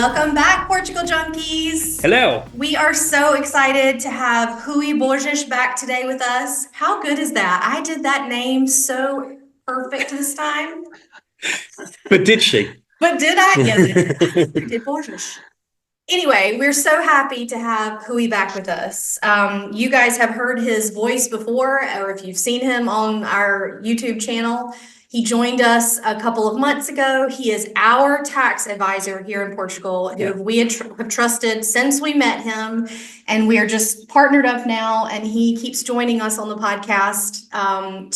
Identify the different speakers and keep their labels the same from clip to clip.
Speaker 1: Welcome back, Portugal Junkies.
Speaker 2: Hello.
Speaker 1: We are so excited to have Rui Borges back today with us. How good is that? I did that name so perfect this time.
Speaker 2: But did she?
Speaker 1: But did I? Yes, I did Borges. Anyway, we're so happy to have Rui back with us. You guys have heard his voice before, or if you've seen him on our YouTube channel, he joined us a couple of months ago. He is our tax advisor here in Portugal, who we have trusted since we met him, and we are just partnered up now. And he keeps joining us on the podcast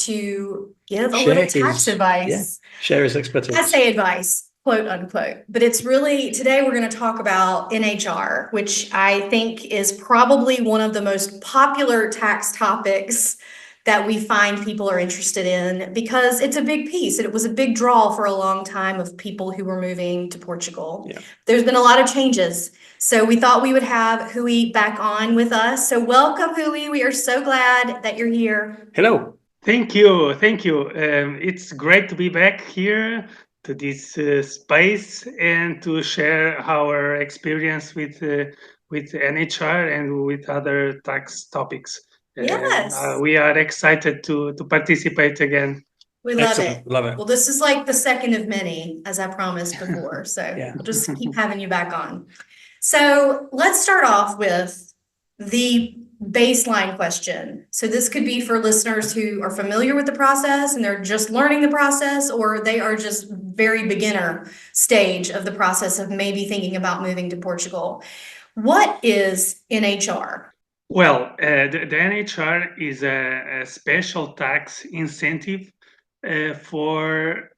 Speaker 1: to give a little tax advice.
Speaker 2: Share his expertise.
Speaker 1: I say advice, quote unquote, but it's really, today we're going to talk about NHR, which I think is probably one of the most popular tax topics that we find people are interested in because it's a big piece. And it was a big draw for a long time of people who were moving to Portugal. Yeah. There's been a lot of changes. So we thought we would have Rui back on with us. So welcome, Rui. We are so glad that you're here.
Speaker 2: Hello.
Speaker 3: Thank you. It's great to be back here to this space and to share our experience with NHR and with other tax topics.
Speaker 1: Yes.
Speaker 3: We are excited to participate again.
Speaker 1: We love it. Love it. Well, this is like the second of many, as I promised before. So we'll just keep having you back on. So let's start off with the baseline question. So this could be for listeners who are familiar with the process and they're just learning the process, or they are just very beginner stage of the process of maybe thinking about moving to Portugal. What is NHR?
Speaker 3: Well, the NHR is a special tax incentive for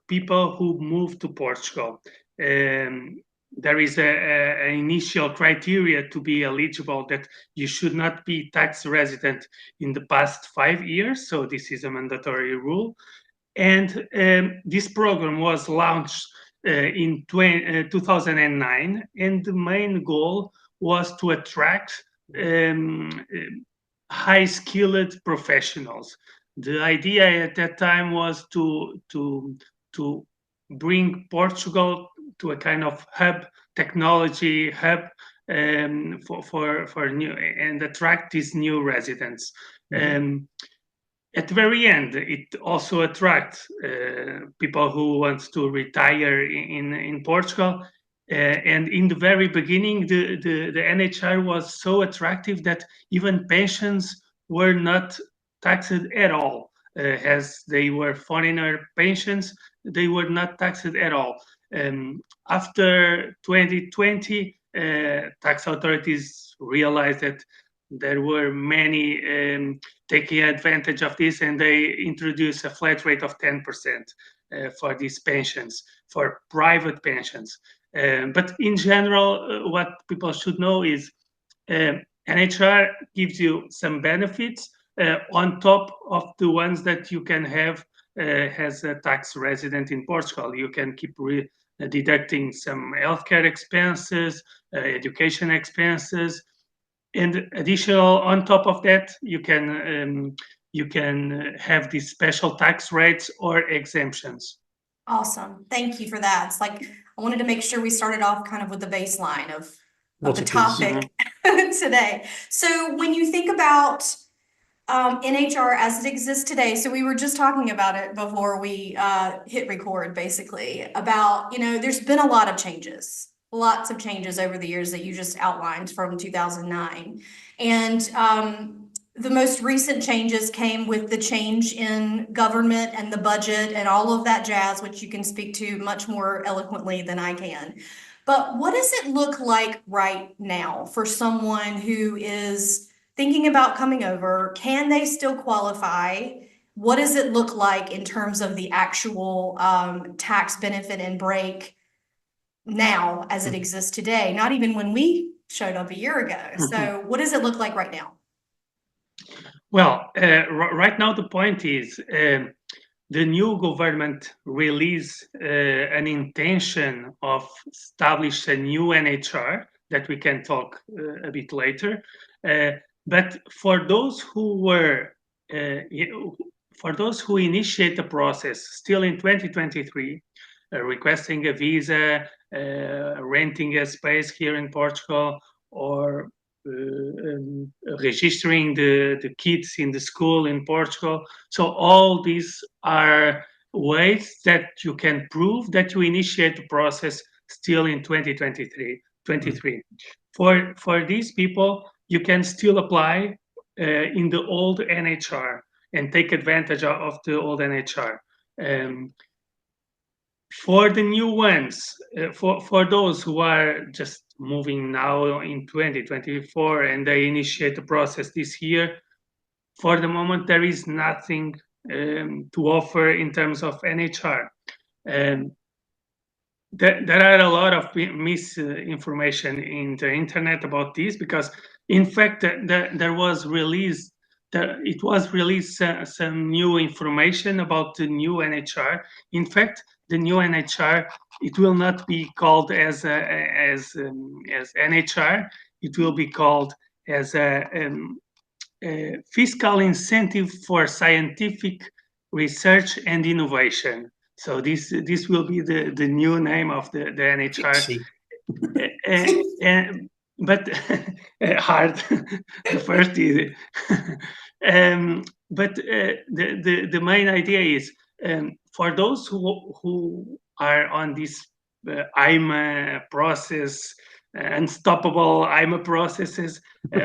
Speaker 3: people who move to Portugal. There is an initial criteria to be eligible that you should not be tax resident in the past 5 years. So this is a mandatory rule. And this program was launched in 2009. And the main goal was to attract high-skilled professionals. The idea at that time was to bring Portugal to a kind of technology hub for new and attract these new residents. At the very end, it also attracts people who want to retire in Portugal. And in the very beginning, the NHR was so attractive that even pensions were not taxed at all. As they were foreigner pensions, they were not taxed at all. After 2020, tax authorities realized that there were many taking advantage of this, and they introduced a flat rate of 10% for these pensions, for private pensions. But in general, what people should know is NHR gives you some benefits on top of the ones that you can have as a tax resident in Portugal. You can keep deducting some healthcare expenses, education expenses, and additional on top of that, you can have these special tax rates or exemptions.
Speaker 1: Awesome. Thank you for that. It's like I wanted to make sure we started off kind of with the baseline of the topic today. So when you think about NHR as it exists today, so we were just talking about it before we hit record, basically, about, there's been a lot of changes. Lots of changes over the years that you just outlined from 2009. And the most recent changes came with the change in government and the budget and all of that jazz, which you can speak to much more eloquently than I can. But what does it look like right now for someone who is thinking about coming over? Can they still qualify? What does it look like in terms of the actual tax benefit and break now as it exists today? Not even when we showed up a year ago. So what does it look like right now?
Speaker 3: Well, right now the point is the new government released an intention of establish a new NHR that we can talk a bit later. But for those who initiate the process still in 2023, requesting a visa renting a space here in Portugal, or registering the kids in the school in Portugal. So all these are ways that you can prove that you initiate the process still in 2023. For these people, you can still apply in the old NHR and take advantage of the old NHR. For the new ones, for those who are just moving now in 2024 and they initiate the process this year, for the moment there is nothing to offer in terms of NHR. There are a lot of misinformation in the internet about this, because in fact it was released some new information about the new NHR. In fact, the new NHR, it will not be called as NHR. It will be called as a fiscal incentive for scientific research and innovation. So this will be the new name of the NHR. But hard. The first is, but the main idea is, for those who are on this IMA process, unstoppable IMA processes,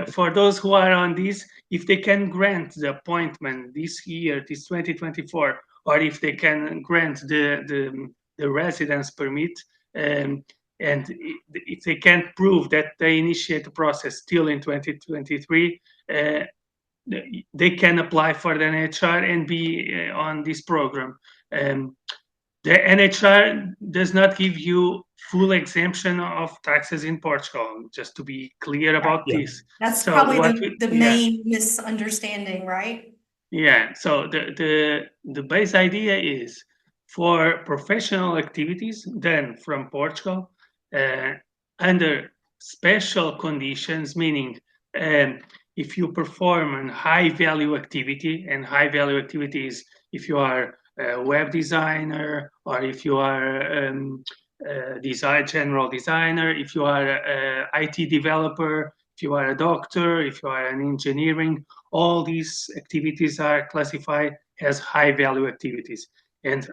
Speaker 3: for those who are on this, if they can grant the appointment this year, this 2024, or if they can grant the residence permit, and if they can prove that they initiate the process still in 2023, they can apply for the NHR and be on this program. The NHR does not give you full exemption of taxes in Portugal, just to be clear about this.
Speaker 1: That's so probably the main misunderstanding, right?
Speaker 3: Yeah, so the base idea is, for professional activities done from Portugal under special conditions, meaning if you perform a high value activity, and high value activity is if you are a web designer, or if you are general designer, if you are an IT developer, if you are a doctor, if you are an engineering, all these activities are classified as high value activities. And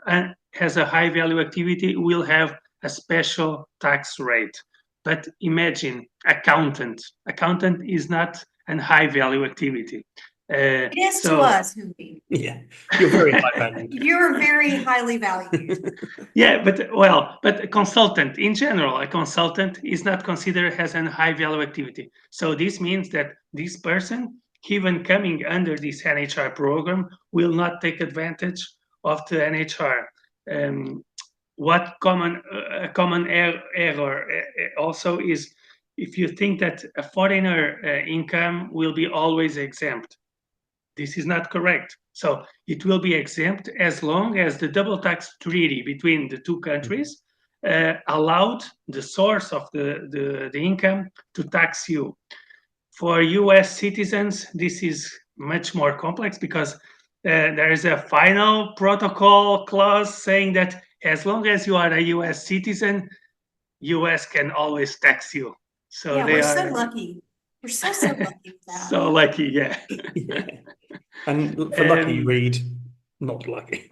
Speaker 3: as a high value activity will have a special tax rate. But imagine accountant is not a high value activity.
Speaker 1: It is to us, Rui.
Speaker 2: Yeah, you're very high valued.
Speaker 1: You're very highly valued.
Speaker 3: Yeah, but a consultant in general, a consultant is not considered as a high value activity. So this means that this person, even coming under this NHR program, will not take advantage of the NHR. What a common error also is, if you think that a foreigner income will be always exempt. This is not correct. So it will be exempt as long as the double tax treaty between the two countries allowed the source of the income to tax you. For US citizens, this is much more complex, because there is a final protocol clause saying that as long as you are a US citizen, US can always tax you. So
Speaker 1: yeah, we're so lucky. We're so lucky with that.
Speaker 3: So lucky, yeah.
Speaker 2: And for lucky, you read not lucky.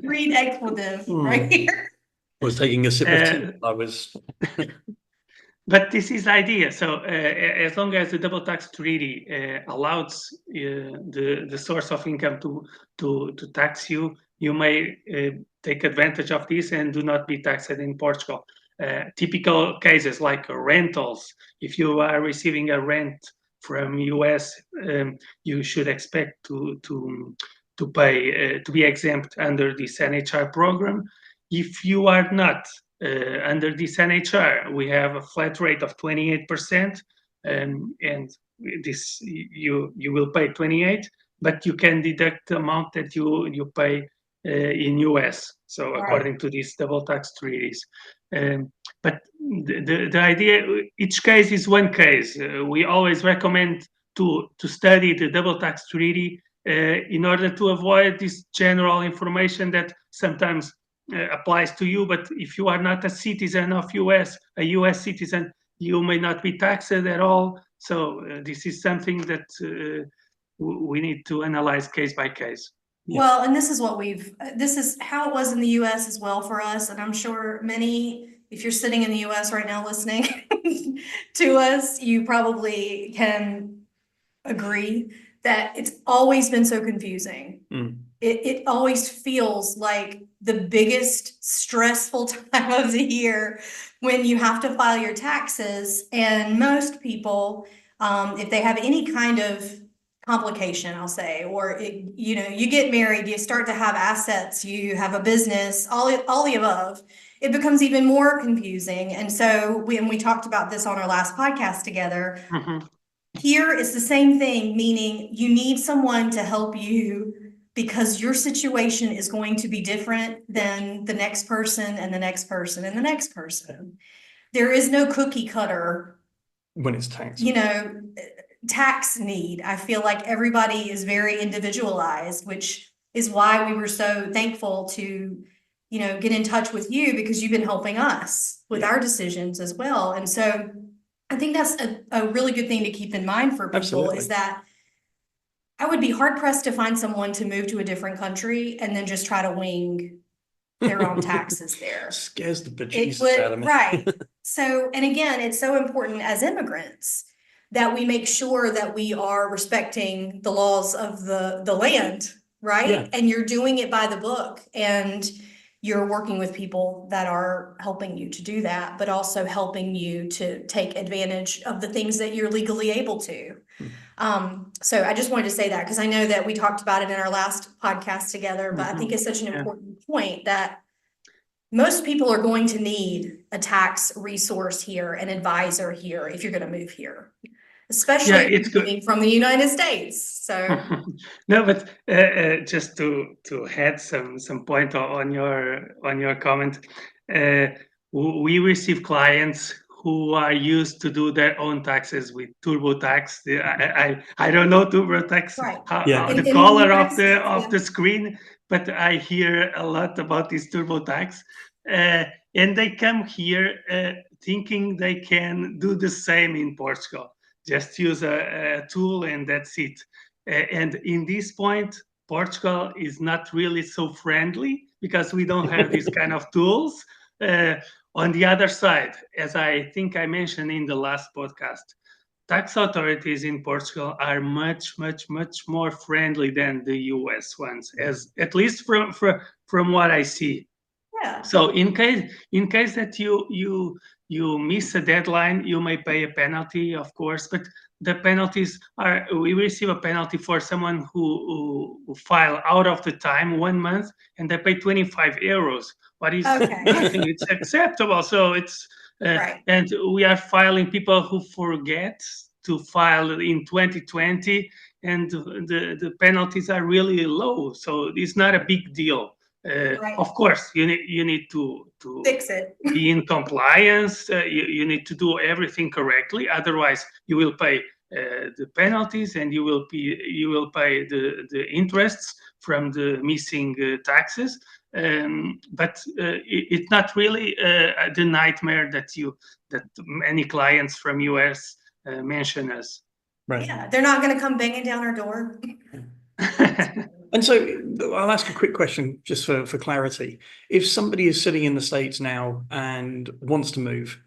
Speaker 1: Read expletive right here.
Speaker 2: I was taking a sip of tea. I was.
Speaker 3: But this is the idea. So as long as the double tax treaty allows the source of income to tax you, you may take advantage of this and do not be taxed in Portugal. Typical cases like rentals. If you are receiving a rent from US, you should expect to pay to be exempt under this NHR program. If you are not under this NHR, we have a flat rate of 28%, and this you will pay 28%, but you can deduct the amount that you pay in US. So according to these double tax treaties. But the idea, each case is one case. We always recommend to study the double tax treaty in order to avoid this general information that sometimes applies to you, but if you are not a citizen of US, a US citizen, you may not be taxed at all. So this is something that we need to analyze case by case.
Speaker 1: Well, and this is how it was in the US as well for us. And I'm sure many, if you're sitting in the US right now listening to us, you probably can agree that it's always been so confusing. It always feels like the biggest stressful time of the year when you have to file your taxes. And most people, if they have any kind of complication, I'll say, or you get married, you start to have assets, you have a business, all the above, it becomes even more confusing. And so when we talked about this on our last podcast together, here is the same thing, meaning you need someone to help you because your situation is going to be different than the next person and the next person and the next person. There is no cookie cutter
Speaker 2: when it's tax.
Speaker 1: Tax need. I feel like everybody is very individualized, which is why we were so thankful to, get in touch with you because you've been helping us with our decisions as well. And so I think that's a really good thing to keep in mind for people is that I would be hard pressed to find someone to move to a different country and then just try to wing their own taxes there.
Speaker 2: Scares the bejesus out of me.
Speaker 1: Right. So, and again, it's so important as immigrants that we make sure that we are respecting the laws of the land, right?
Speaker 2: Yeah.
Speaker 1: And you're doing it by the book and you're working with people that are helping you to do that, but also helping you to take advantage of the things that you're legally able to. So I just wanted to say that because I know that we talked about it in our last podcast together, but I think it's such an important point that most people are going to need a tax resource here, an advisor here, if you're going to move here, especially if you're moving from the United States. So
Speaker 3: no, but just to add some point on your comment, we receive clients who are used to do their own taxes with TurboTax. I don't know TurboTax, the color of the screen, but I hear a lot about this TurboTax. And they come here thinking they can do the same in Portugal. Just use a tool and that's it. And in this point, Portugal is not really so friendly because we don't have these kind of tools. On the other side, as I think I mentioned in the last podcast, tax authorities in Portugal are much, much, much more friendly than the US ones, as at least from what I see.
Speaker 1: Yeah.
Speaker 3: So in case that you miss a deadline, you may pay a penalty, of course, but the penalties are, we receive a penalty for someone who file out of the time 1 month and they pay 25 euros. What is, I think it's acceptable. So it's, and we are filing people who forget to file in 2020 and the penalties are really low. So it's not a big deal. Of course, you need to
Speaker 1: fix it,
Speaker 3: be in compliance. You need to do everything correctly. Otherwise, you will pay the penalties and you will pay the interests from the missing taxes. But it's not really the nightmare that many clients from US mention as.
Speaker 2: Right.
Speaker 1: Yeah, they're not going to come banging down our door.
Speaker 2: And so I'll ask a quick question just for clarity. If somebody is sitting in the States now and wants to move,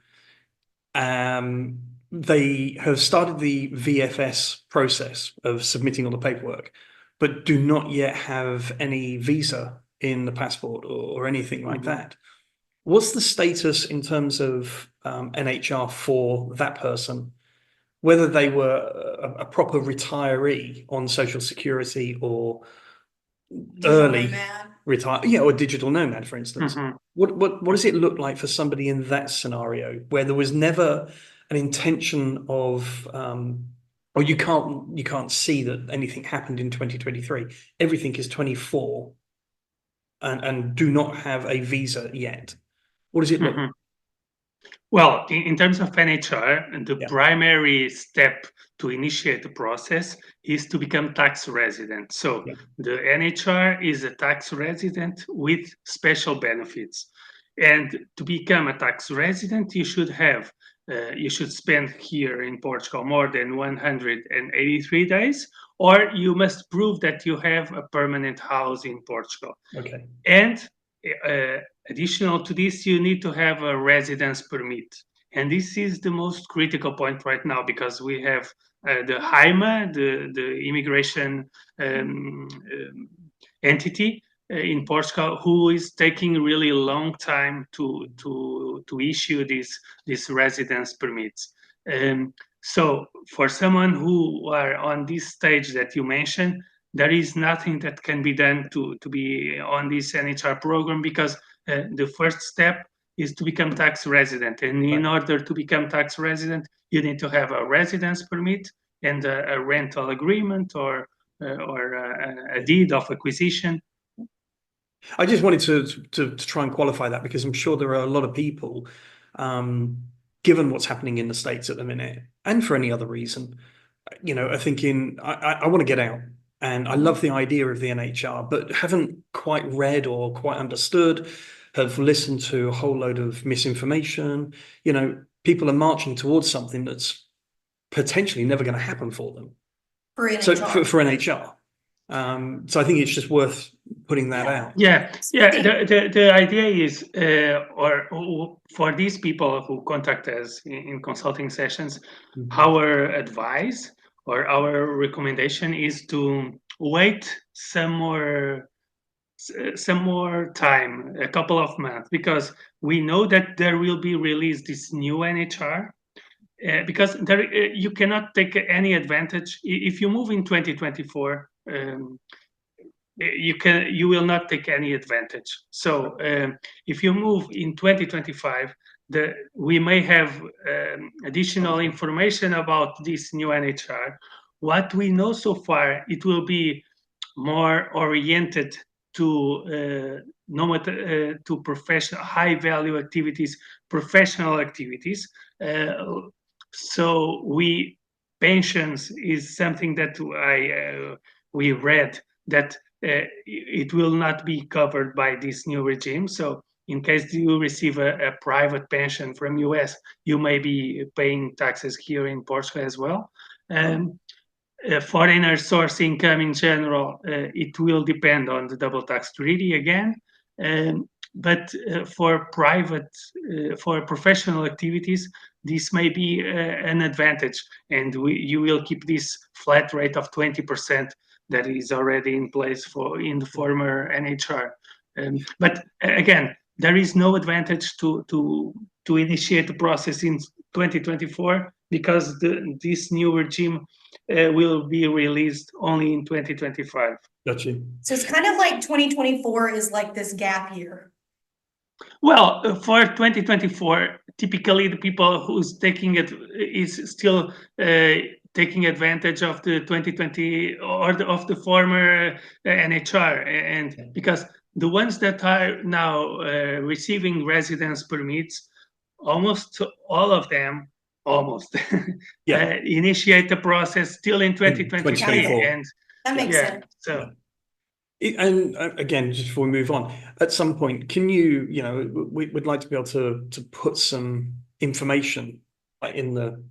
Speaker 2: they have started the VFS process of submitting all the paperwork, but do not yet have any visa in the passport or anything like that. What's the status in terms of NHR for that person? Whether they were a proper retiree on Social Security or early retire, or digital nomad, for instance. What does it look like for somebody in that scenario where there was never an intention of, or you can't see that anything happened in 2023. Everything is 24, and do not have a visa yet. What does it look like?
Speaker 3: Well, in terms of NHR, the
Speaker 2: Yeah.
Speaker 3: primary step to initiate the process is to become tax resident. So
Speaker 2: Yeah.
Speaker 3: the NHR is a tax resident with special benefits. And to become a tax resident, you should spend here in Portugal more than 183 days, or you must prove that you have a permanent house in Portugal.
Speaker 2: Okay.
Speaker 3: And uh, additional to this, you need to have a residence permit. And this is the most critical point right now because we have the HIMA, the immigration entity in Portugal, who is taking really a long time to issue these residence permits. So for someone who are on this stage that you mentioned, there is nothing that can be done to be on this NHR program because the first step is to become tax resident. And in order to become tax resident, you need to have a residence permit and a rental agreement or a deed of acquisition.
Speaker 2: I just wanted to try and qualify that because I'm sure there are a lot of people, given what's happening in the States at the minute, and for any other reason, are thinking, I want to get out. And I love the idea of the NHR, but haven't quite read or quite understood, have listened to a whole load of misinformation. People are marching towards something that's potentially never going to happen for them.
Speaker 1: For NHR.
Speaker 2: So for NHR. So I think it's just worth putting that out.
Speaker 3: Yeah. The idea is, or for these people who contact us in consulting sessions, our advice or our recommendation is to wait some more time, a couple of months, because we know that there will be released this new NHR. Because you cannot take any advantage if you move in 2024. You will not take any advantage. So if you move in 2025, we may have additional information about this new NHR. What we know so far, it will be more oriented to to professional, high value activities, professional activities. So pensions is something that we read that it will not be covered by this new regime. So in case you receive a private pension from US, you may be paying taxes here in Portugal as well. Foreigner source income in general, it will depend on the double tax treaty again. But for professional activities, this may be an advantage, and you will keep this flat rate of 20% that is already in place in the former NHR. But again, there is no advantage to initiate the process in 2024 because this new regime will be released only in 2025.
Speaker 2: Gotcha.
Speaker 1: So it's kind of like 2024 is like this gap year.
Speaker 3: Well, for 2024, typically the people who's taking it is still taking advantage of the 2020 or of the former NHR, and because the ones that are now receiving residence permits, almost all of them initiate the process still in 2023, and
Speaker 1: that makes sense.
Speaker 3: So.
Speaker 2: And again, just before we move on, at some point, can we'd like to be able to put some information in the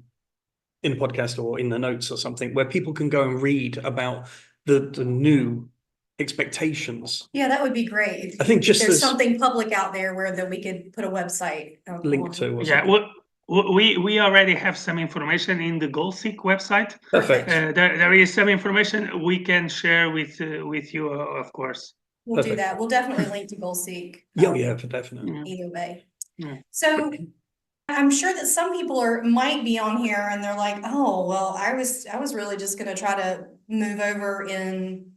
Speaker 2: podcast or in the notes or something where people can go and read about the new expectations.
Speaker 1: Yeah, that would be great.
Speaker 2: I think
Speaker 1: there's something public out there that we could put a website
Speaker 2: link to.
Speaker 3: We already have some information in the GoalSeek website.
Speaker 2: Perfect.
Speaker 3: There is some information we can share with you, of course.
Speaker 1: We'll do that. We'll definitely link to GoalSeek.
Speaker 2: Yeah, for definitely.
Speaker 1: Either way. Yeah. So I'm sure that some people might be on here and they're like, oh, well, I was really just going to try to move over in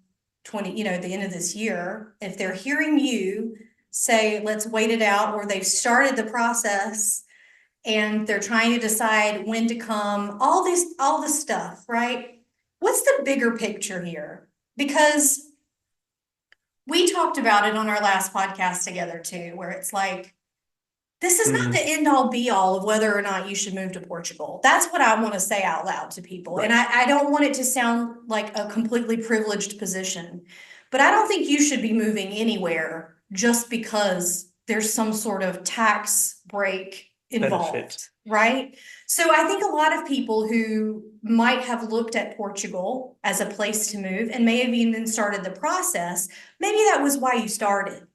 Speaker 1: at the end of this year. If they're hearing you say, let's wait it out, or they've started the process and they're trying to decide when to come, all this stuff, right? What's the bigger picture here? Because we talked about it on our last podcast together too, where it's like, this is not the end all be all of whether or not you should move to Portugal. That's what I want to say out loud to people. And I don't want it to sound like a completely privileged position, but I don't think you should be moving anywhere just because there's some sort of tax break involved,
Speaker 2: benefit.
Speaker 1: Right? So I think a lot of people who might have looked at Portugal as a place to move and may have even started the process, maybe that was why you started.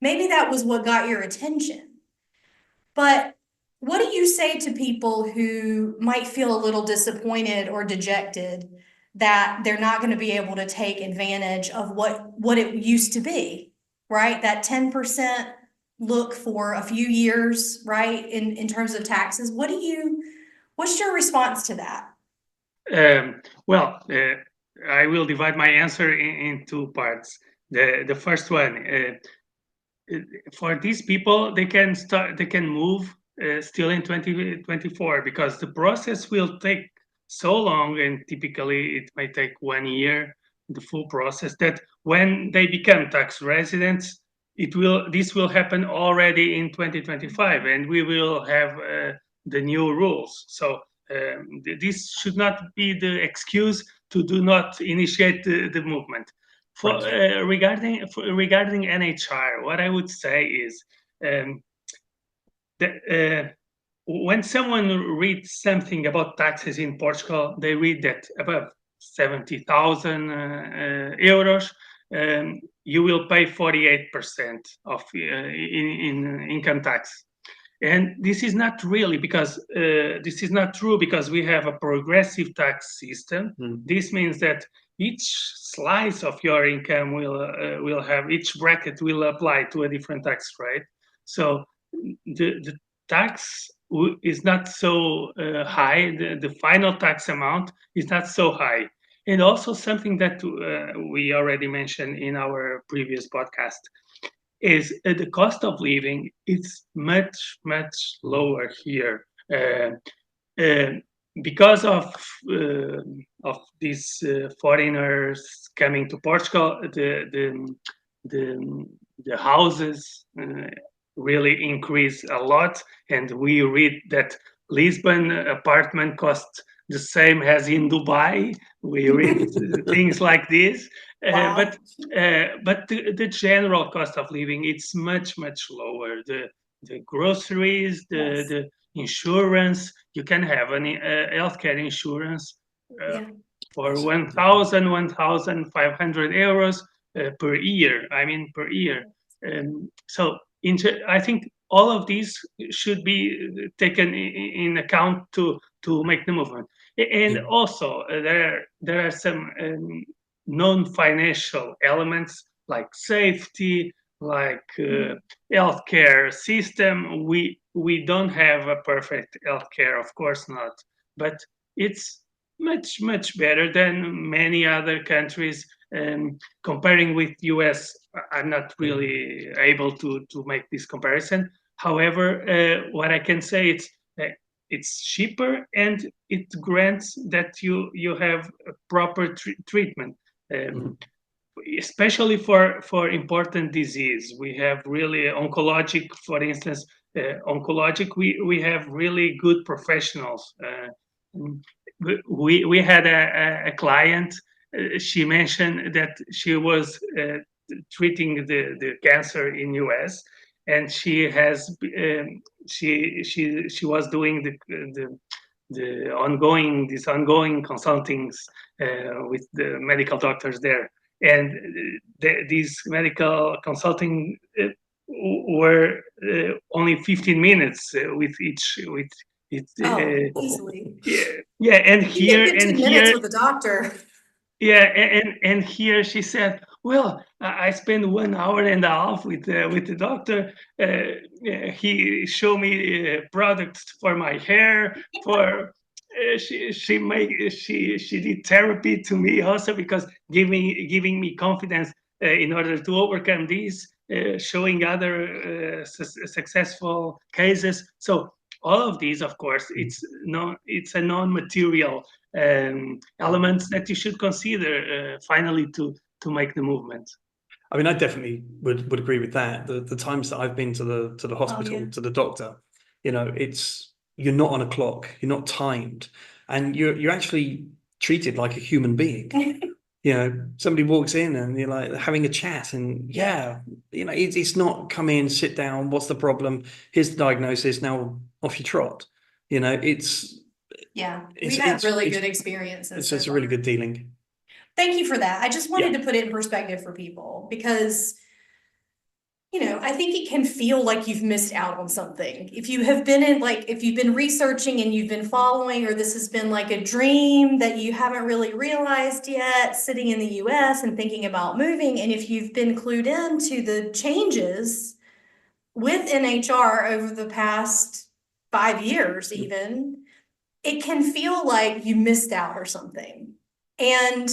Speaker 1: Maybe that was what got your attention. But what do you say to people who might feel a little disappointed or dejected that they're not going to be able to take advantage of what it used to be, right? That 10% look for a few years, right? In terms of taxes. What's your response to that?
Speaker 3: Well, I will divide my answer in two parts. The first one, for these people, they can move still in 2024 because the process will take so long, and typically it might take 1 year, the full process, that when they become tax residents, this will happen already in 2025, and we will have the new rules. So this should not be the excuse to do not initiate the movement. Regarding NHR, what I would say is that when someone reads something about taxes in Portugal, they read that above 70,000 euros, you will pay 48% of in income tax. And this is not really this is not true because we have a progressive tax system. This means that each slice of your income will have, each bracket will apply to a different tax rate. So the tax is not so high. The final tax amount is not so high. And also something that we already mentioned in our previous podcast is the cost of living is much lower here because of these foreigners coming to Portugal. The houses really increase a lot, and we read that Lisbon apartment costs the same as in Dubai. We read things like this.
Speaker 1: Wow.
Speaker 3: But the general cost of living, it's much lower. The groceries, the insurance, you can have an healthcare insurance for 1,500 euros per year. I mean, per year. So I think all of these should be taken in account to make the movement. And also there are some non-financial elements like safety, like healthcare system. We don't have a perfect healthcare, of course not, but it's much better than many other countries. Comparing with US, I'm not really able to make this comparison. However, what I can say it's cheaper, and it grants that you have a proper treatment, especially for important disease. We have really oncologic, for instance, we have really good professionals. We had a client. She mentioned that she was treating the cancer in US, and she has she was doing the ongoing consultings with the medical doctors there, and these medical consulting were only 15 minutes with each
Speaker 1: easily.
Speaker 3: And here
Speaker 1: 15 minutes with the doctor.
Speaker 3: And here she said, well, I spent 1 hour and a half with the doctor. He showed me products for my hair. She did therapy to me also, because giving me confidence in order to overcome these, showing other successful cases. So all of these, of course, it's a non-material elements that you should consider finally to make the movement.
Speaker 2: I mean, I definitely would agree with that. The times that I've been to the hospital, to the doctor, you're not on a clock, you're not timed, and you're actually treated like a human being. Somebody walks in and you're like having a chat, and it's not come in, sit down, what's the problem? Here's the diagnosis, now off you trot. We've had
Speaker 1: really good experiences.
Speaker 2: It's a really good dealing.
Speaker 1: Thank you for that. I just wanted to put it in perspective for people because, I think it can feel like you've missed out on something. If you have been if you've been researching and you've been following, or this has been like a dream that you haven't really realized yet, sitting in the US and thinking about moving, and if you've been clued into the changes with NHR over the past 5 years even, it can feel like you missed out or something. And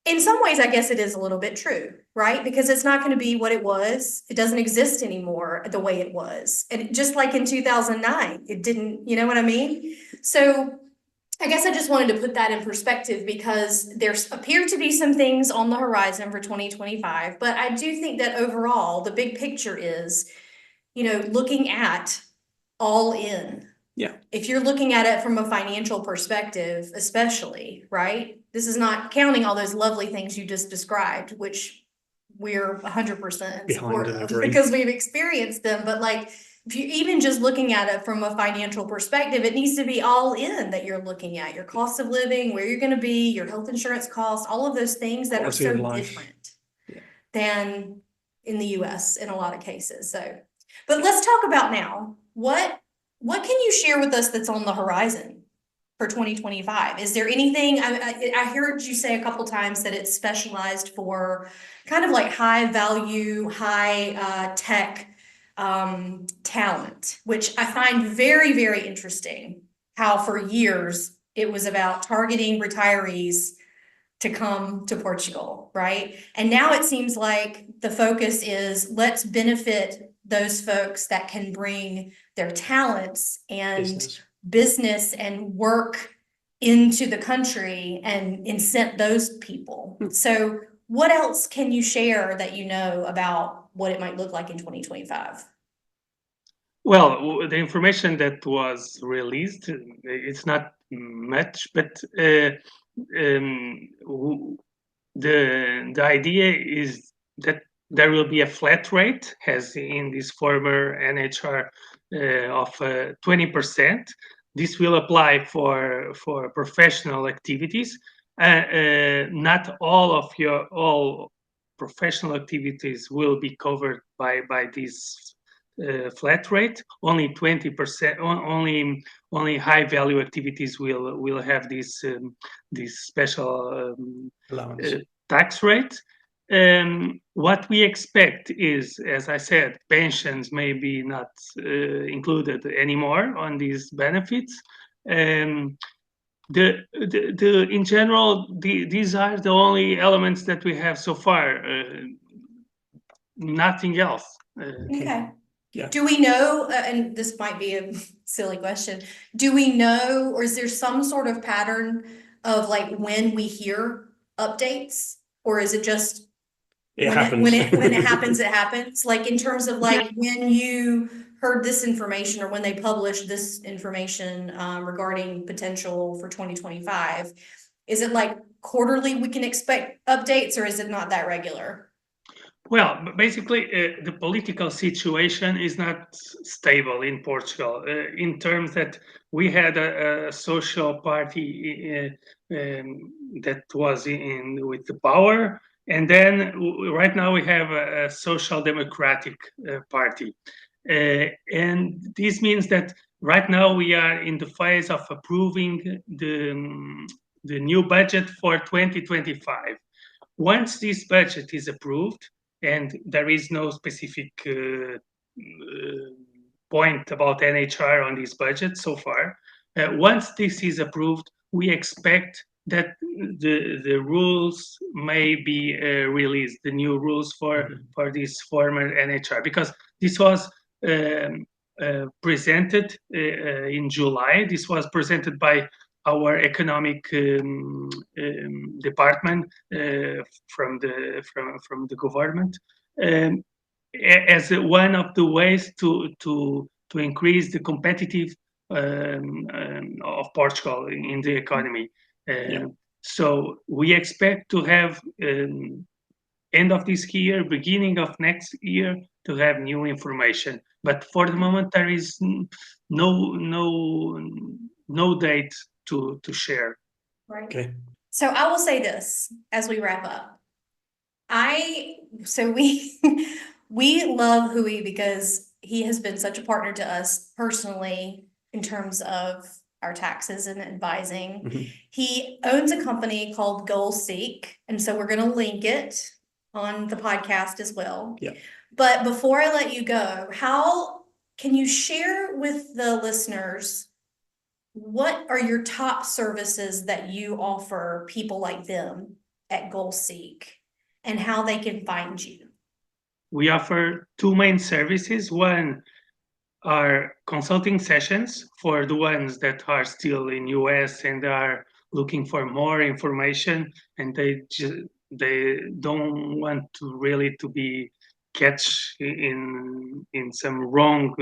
Speaker 1: in some ways, I guess it is a little bit true, right? Because it's not going to be what it was. It doesn't exist anymore the way it was. And just like in 2009, it didn't, you know what I mean? So I guess I just wanted to put that in perspective because there appear to be some things on the horizon for 2025. But I do think that overall, the big picture is, looking at all in.
Speaker 2: Yeah.
Speaker 1: If you're looking at it from a financial perspective, especially, right? This is not counting all those lovely things you just described, which we're 100% in support of because we've experienced them. But if you're even just looking at it from a financial perspective, it needs to be all in that you're looking at your cost of living, where you're going to be, your health insurance costs, all of those things that are so different than in the US in a lot of cases. So, but let's talk about now, what can you share with us that's on the horizon for 2025? Is there anything, I heard you say a couple times that it's specialized for kind of like high value, high tech talent, which I find very, very interesting, how for years it was about targeting retirees to come to Portugal, right? And now it seems like the focus is let's benefit those folks that can bring their talents and business and work into the country and incent those people. So what else can you share that you know about what it might look like in 2025?
Speaker 3: Well, the information that was released, it's not much, but the idea is that there will be a flat rate, as in this former NHR, of 20%. This will apply for professional activities. Not all professional activities will be covered by this flat rate. Only 20%. Only high value activities will have this special tax rate. What we expect is, as I said, pensions may be not included anymore on these benefits. In general, these are the only elements that we have so far. Nothing else.
Speaker 1: Okay.
Speaker 2: Yeah.
Speaker 1: Do we know, and this might be a silly question, do we know, or is there some sort of pattern of when we hear updates, or is it just
Speaker 2: when it
Speaker 1: happens, it happens? In terms of when you heard this information or when they published this information regarding potential for 2025, is it quarterly we can expect updates, or is it not that regular?
Speaker 3: Well, basically, the political situation is not stable in Portugal in terms that we had a social party that was with the power, and then right now we have a social democratic party. And this means that right now we are in the phase of approving the new budget for 2025. Once this budget is approved, and there is no specific point about NHR on this budget so far. Once this is approved, we expect that the rules may be released, the new rules for this former NHR, because this was presented in July. This was presented by our economic department from the government, as one of the ways to increase the competitive of Portugal in the economy. So we expect to have end of this year, beginning of next year, to have new information. But for the moment, there is no date to share.
Speaker 1: Right.
Speaker 2: Okay.
Speaker 1: So I will say this as we wrap up. We we love Hui because he has been such a partner to us personally in terms of our taxes and advising.
Speaker 2: Mhm.
Speaker 1: He owns a company called Goal Seek, and so we're going to link it on the podcast as well.
Speaker 2: Yeah.
Speaker 1: But before I let you go, how can you share with the listeners what are your top services that you offer people like them at Goal Seek and how they can find you?
Speaker 3: We offer two main services. One are consulting sessions for the ones that are still in US and are looking for more information, and they don't want to really to be catch in some wrong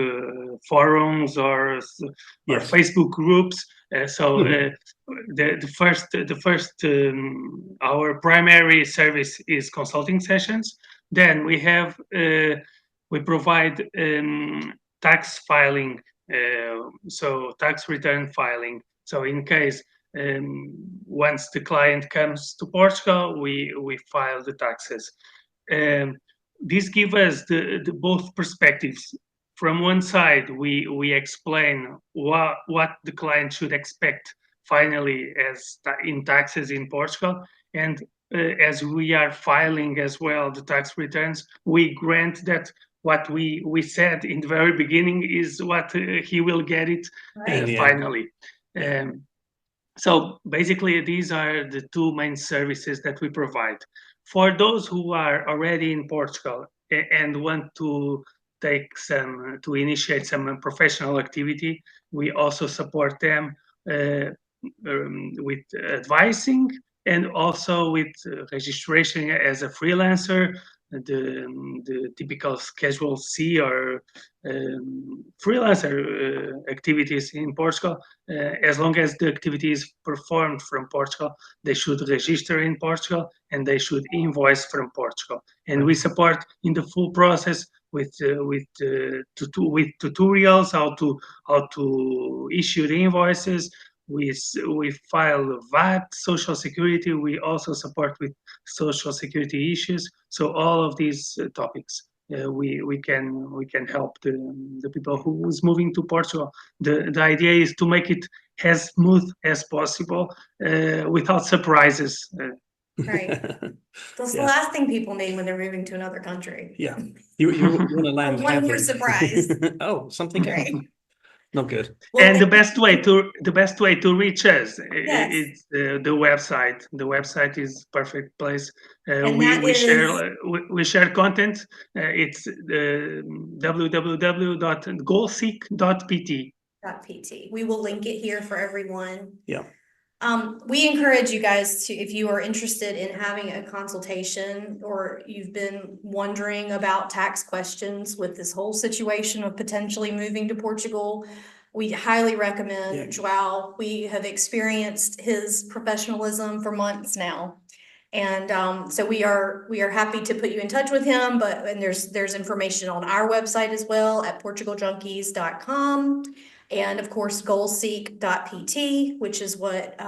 Speaker 3: forums or
Speaker 2: Yes.
Speaker 3: Facebook groups. The first our primary service is consulting sessions. Then we provide tax filing, so tax return filing. So in case once the client comes to Portugal, we file the taxes. This gives us the both perspectives. From one side, we explain what the client should expect finally as in taxes in Portugal, and as we are filing as well the tax returns, we grant that what we said in the very beginning is what he will get it finally. So basically, these are the two main services that we provide. For those who are already in Portugal and want to initiate some professional activity, we also support them with advising and also with registration as a freelancer, the typical Schedule C or freelancer activities in Portugal. As long as the activity is performed from Portugal, they should register in Portugal and they should invoice from Portugal. And we support in the full process with tutorials how to issue the invoices. We file VAT, Social Security. We also support with Social Security issues. So all of these topics, we can help the people who is moving to Portugal. The idea is to make it as smooth as possible without surprises.
Speaker 1: Right. That's the last thing people need when they're moving to another country.
Speaker 2: Yeah. You want to land
Speaker 1: One more
Speaker 2: happily.
Speaker 1: surprise.
Speaker 2: Oh, something else.
Speaker 1: Right.
Speaker 2: Not good.
Speaker 1: Well,
Speaker 3: And the best way to reach us
Speaker 1: Yes.
Speaker 3: is the website. The website is perfect place.
Speaker 1: And
Speaker 3: we
Speaker 1: that
Speaker 3: we
Speaker 1: is-
Speaker 3: share we share content. It's www.goalseek.pt.
Speaker 1: .pt. We will link it here for everyone.
Speaker 2: Yeah.
Speaker 1: We encourage you guys to, if you are interested in having a consultation or you've been wondering about tax questions with this whole situation of potentially moving to Portugal, we highly recommend João. We have experienced his professionalism for months now. And so we are happy to put you in touch with him, and there's information on our website as well at portugaljunkies.com. And of course, goalseek.pt, which is what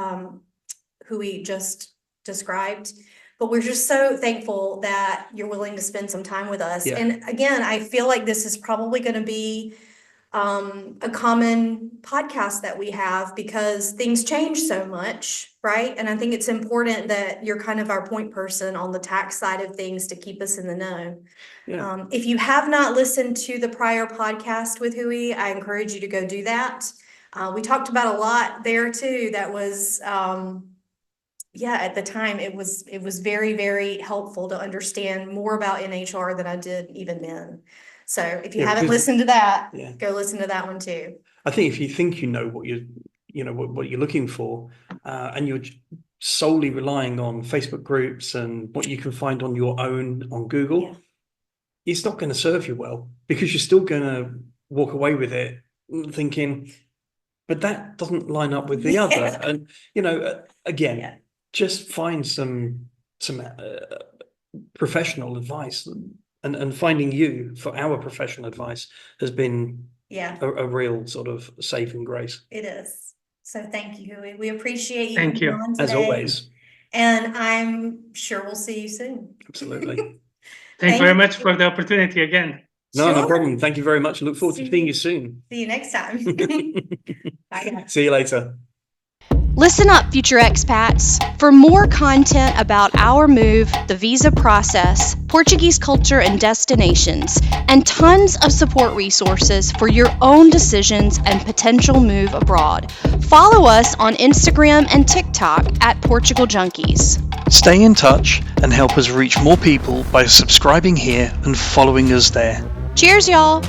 Speaker 1: Hui just described. But we're just so thankful that you're willing to spend some time with us.
Speaker 2: Yeah.
Speaker 1: And again, I feel like this is probably going to be a common podcast that we have because things change so much, right? And I think it's important that you're kind of our point person on the tax side of things to keep us in the know.
Speaker 2: Yeah.
Speaker 1: If you have not listened to the prior podcast with Hui, I encourage you to go do that. We talked about a lot there too. That was, at the time it was very, very helpful to understand more about NHR than I did even then. So if you haven't listened to that, go listen to that one too.
Speaker 2: I think if you think you know what what you're looking for, and you're solely relying on Facebook groups and what you can find on your own on Google,
Speaker 1: Yeah.
Speaker 2: it's not going to serve you well, because you're still going to walk away with it thinking, but that doesn't line up with the
Speaker 1: Yeah.
Speaker 2: other. And, again,
Speaker 1: Yeah.
Speaker 2: just find some professional advice, and finding you for our professional advice has been
Speaker 1: Yeah,
Speaker 2: a real sort of saving grace.
Speaker 1: it is. So thank you, Hui. We appreciate you
Speaker 3: Thank
Speaker 1: coming
Speaker 3: you.
Speaker 1: on today.
Speaker 2: As always.
Speaker 1: And I'm sure we'll see you soon.
Speaker 2: Absolutely.
Speaker 3: Thank you very
Speaker 1: Thank
Speaker 3: much
Speaker 1: you.
Speaker 3: for the opportunity again.
Speaker 2: No
Speaker 1: Sure.
Speaker 2: problem. Thank you very much. Look forward to
Speaker 1: See
Speaker 2: seeing
Speaker 1: you.
Speaker 2: you soon.
Speaker 1: See you next time. Bye, guys.
Speaker 2: See you later.
Speaker 4: Listen up, future expats. For more content about our move, the visa process, Portuguese culture and destinations, and tons of support resources for your own decisions and potential move abroad, follow us on Instagram and TikTok at Portugal Junkies.
Speaker 5: Stay in touch and help us reach more people by subscribing here and following us there.
Speaker 4: Cheers, y'all!